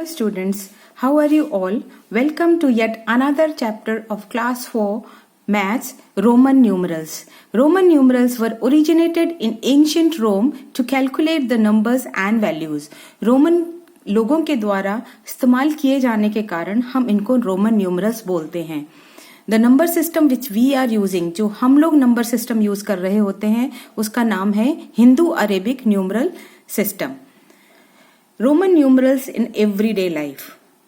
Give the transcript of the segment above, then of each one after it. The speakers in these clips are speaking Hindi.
Hello students, how are you all? Welcome to yet another chapter of class 4 Maths Roman numerals. Roman numerals were originated in ancient Rome to calculate the numbers and values. Roman लोगों के द्वारा इस्तेमाल किए जाने के कारण हम इनको रोमन न्यूमरल्स बोलते हैं. The number system which we are using, जो हम लोग नंबर सिस्टम यूज कर रहे होते हैं उसका नाम है Hindu Arabic numeral system. Roman numerals in everyday life.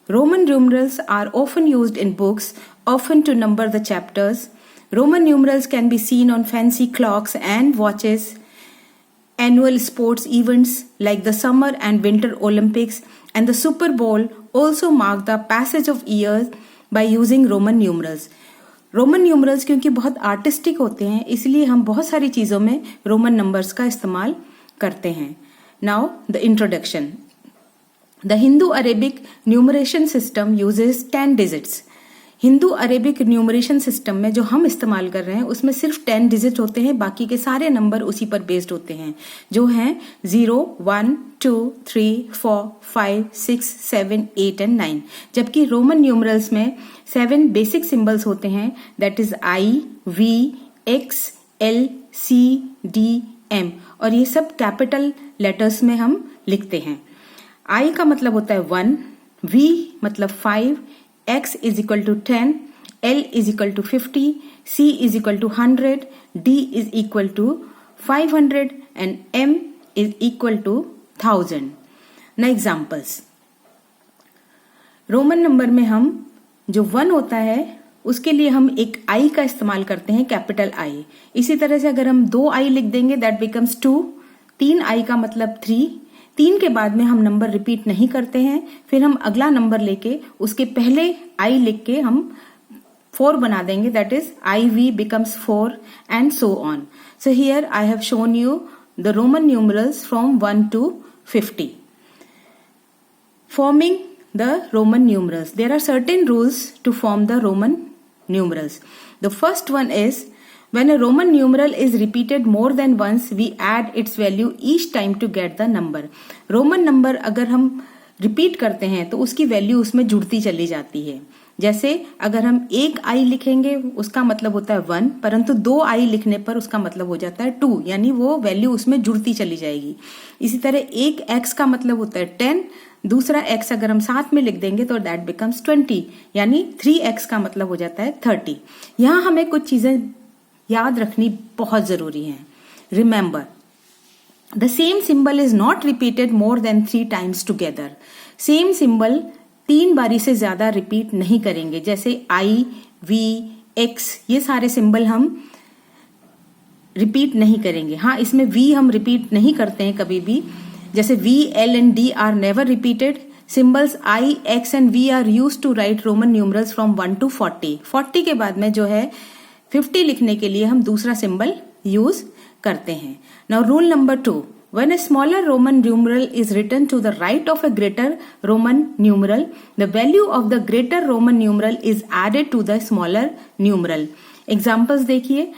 Roman numerals are often used in books, often to number the chapters. Roman numerals can be seen on fancy clocks and watches, annual sports events like the Summer and Winter Olympics and the Super Bowl also mark the passage of years by using Roman numerals. Roman numerals क्योंकि बहुत आर्टिस्टिक होते हैं इसलिए हम बहुत सारी चीज़ों में रोमन नंबर्स का इस्तेमाल करते हैं. Now the introduction. The Hindu-Arabic numeration system uses 10 digits. Hindu Arabic numeration system में जो हम इस्तेमाल कर रहे हैं उसमें सिर्फ 10 डिजिट होते हैं, बाकी के सारे नंबर उसी पर बेस्ड होते हैं जो हैं 0, 1, 2, 3, 4, 5, 6, 7, 8 एंड 9. जबकि रोमन न्यूमरल्स में 7 बेसिक सिंबल्स होते हैं, that is I, V, X, L, C, D, M, और ये सब कैपिटल लेटर्स में हम लिखते हैं. I का मतलब होता है 1, V मतलब 5, X is equal to 10, L is equal to 50, C is equal to 100, D is equal to 500 and M is equal to 1000. ना एग्जाम्पल्स. रोमन नंबर में हम जो 1 होता है उसके लिए हम एक I का इस्तेमाल करते हैं, कैपिटल I. इसी तरह से अगर हम 2 I लिख देंगे दैट बिकम्स 2. 3 I का मतलब 3. 3 के बाद में हम नंबर रिपीट नहीं करते हैं, फिर हम अगला नंबर लेके उसके पहले I लिख के हम 4 बना देंगे, that is IV becomes 4 and so on. So here I have shown you the Roman numerals from 1 to 50. Forming the Roman numerals. There are certain rules to form the Roman numerals. The first one is when a Roman numeral is repeated more than once, we add its value each time to get the number. Roman number अगर हम रिपीट करते हैं तो उसकी वैल्यू उसमें जुड़ती चली जाती है. जैसे अगर हम एक I लिखेंगे उसका मतलब होता है 1, परंतु 2 I लिखने पर उसका मतलब हो जाता है 2, यानी वो वैल्यू उसमें जुड़ती चली जाएगी. इसी तरह एक X का मतलब होता है 10, दूसरा X अगर हम साथ में लिख देंगे तो दैट बिकम्स 20, यानी 3X का मतलब हो जाता है 30. यहाँ हमें कुछ चीजें याद रखनी बहुत जरूरी है. Remember, the same symbol is not repeated more than 3 times together. Same symbol 3 बारी से ज्यादा रिपीट नहीं करेंगे. जैसे I, V, X ये सारे सिंबल हम रिपीट नहीं करेंगे. हाँ, इसमें V हम रिपीट नहीं करते हैं कभी भी. जैसे V, L and D are never repeated. Symbols I, X and V are used to write Roman numerals from 1 to 40. 40 के बाद में जो है 50 लिखने के लिए हम दूसरा सिंबल यूज करते हैं. Now rule number 2. When a smaller Roman numeral is written to the right of a greater Roman numeral, the value of the greater Roman numeral is added to the smaller numeral. Examples देखिए.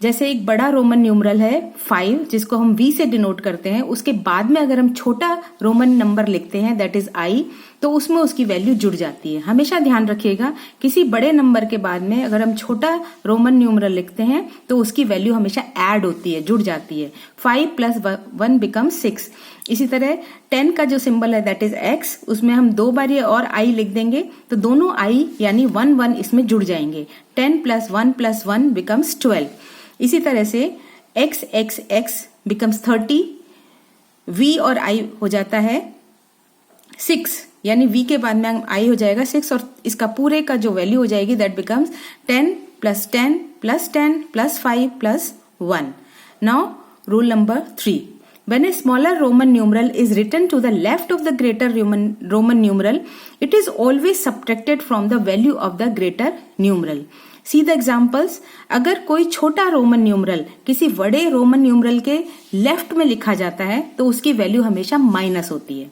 जैसे एक बड़ा रोमन न्यूमरल है 5 जिसको हम V से डिनोट करते हैं, उसके बाद में अगर हम छोटा रोमन नंबर लिखते हैं दैट इज I, तो उसमें उसकी वैल्यू जुड़ जाती है. हमेशा ध्यान रखिएगा किसी बड़े नंबर के बाद में अगर हम छोटा रोमन न्यूमरल लिखते हैं तो उसकी वैल्यू हमेशा ऐड होती है, जुड़ जाती है. 5 + 1 becomes 6. इसी तरह 10 का जो सिंबल है दैट इज X, उसमें हम 2 बार और I लिख देंगे तो दोनों I यानी 1 1 इसमें जुड़ जाएंगे. 10 + 1 + 1 becomes 12. इसी तरह से X X X becomes 30. V और I हो जाता है 6, यानी V के बाद में I हो जाएगा 6 और इसका पूरे का जो वैल्यू हो जाएगी that becomes 10 + 10 + 10 + 5 + 1. Now rule number 3. When a smaller Roman numeral is written to the left of the greater Roman numeral, it is always subtracted from the value of the greater numeral. See the examples. अगर कोई छोटा रोमन न्यूमरल किसी बड़े रोमन न्यूमरल के लेफ्ट में लिखा जाता है तो उसकी वैल्यू हमेशा माइनस होती है.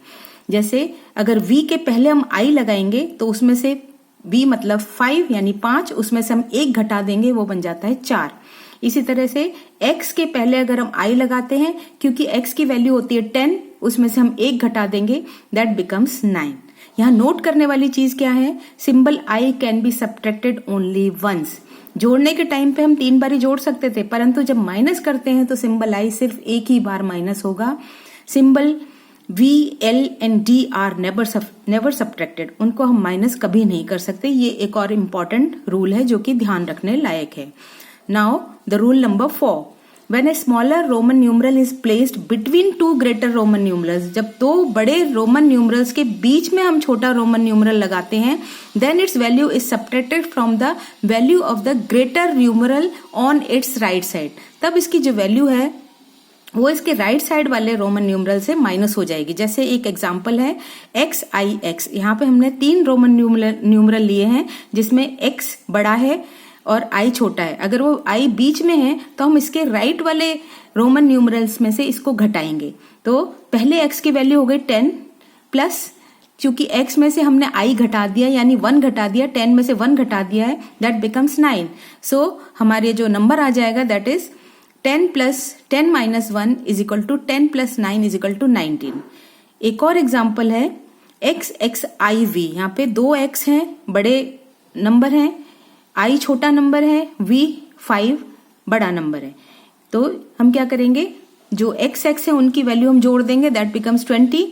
जैसे अगर V के पहले हम I लगाएंगे तो उसमें से V मतलब 5 यानी 5, उसमें से हम 1 घटा देंगे वो बन जाता है 4. इसी तरह से x के पहले अगर हम I लगाते हैं क्योंकि x की वैल्यू होती है 10 उसमें से हम 1 घटा देंगे, दैट बिकम्स 9। यहाँ नोट करने वाली चीज क्या है, symbol I can be subtracted only once. जोड़ने के टाइम पे हम 3 बार ही जोड़ सकते थे, परंतु जब माइनस करते हैं तो सिंबल आई सिर्फ एक ही बार माइनस होगा। Symbol V, L and D are never subtracted, उनको हम माइनस कभी नहीं कर सकते। ये एक और इम्पॉर्टेंट रूल है जो कि ध्यान रखने लायक है। Now the rule number 4, When a smaller Roman numeral is placed between two greater Roman numerals, जब 2 बड़े रोमन न्यूमरल्स के बीच में हम छोटा रोमन न्यूमरल लगाते हैं, then its value is subtracted from the value of the greater numeral on its right side। तब इसकी जो वैल्यू है वो इसके राइट साइड वाले रोमन न्यूमरल से माइनस हो जाएगी। जैसे एक एग्जांपल है XIX, यहाँ पे हमने 3 रोमन न्यूमरल लिए हैं जिसमें X बड़ा है और I छोटा है। अगर वो I बीच में है तो हम इसके राइट वाले रोमन न्यूमरल्स में से इसको घटाएंगे। तो पहले X की वैल्यू हो गई 10 प्लस, क्योंकि X में से हमने I घटा दिया यानी 1 घटा दिया, 10 में से 1 घटा दिया है, दैट बिकम्स 9। सो हमारे जो नंबर आ जाएगा that is 10 plus 10 minus 1 is equal to 10 plus 9 is equal to 19। एक और एग्जाम्पल है XXIV, यहाँ पे 2 X हैं, बड़े नंबर हैं, I छोटा नंबर है, V 5 बड़ा नंबर है। तो हम क्या करेंगे, जो XX है उनकी वैल्यू हम जोड़ देंगे, दैट बिकम्स 20।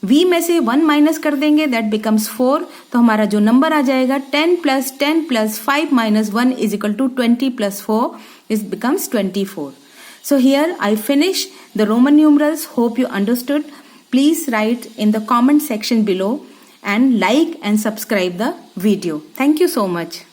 V में से 1 माइनस कर देंगे, दैट बिकम्स 4। तो हमारा जो नंबर आ जाएगा 10 plus 5 minus 1 is equal to 20 plus 4 is becomes 24। So here I finish the Roman numerals. Hope you understood. Please write in the comment section below and like and subscribe the video. Thank you so much.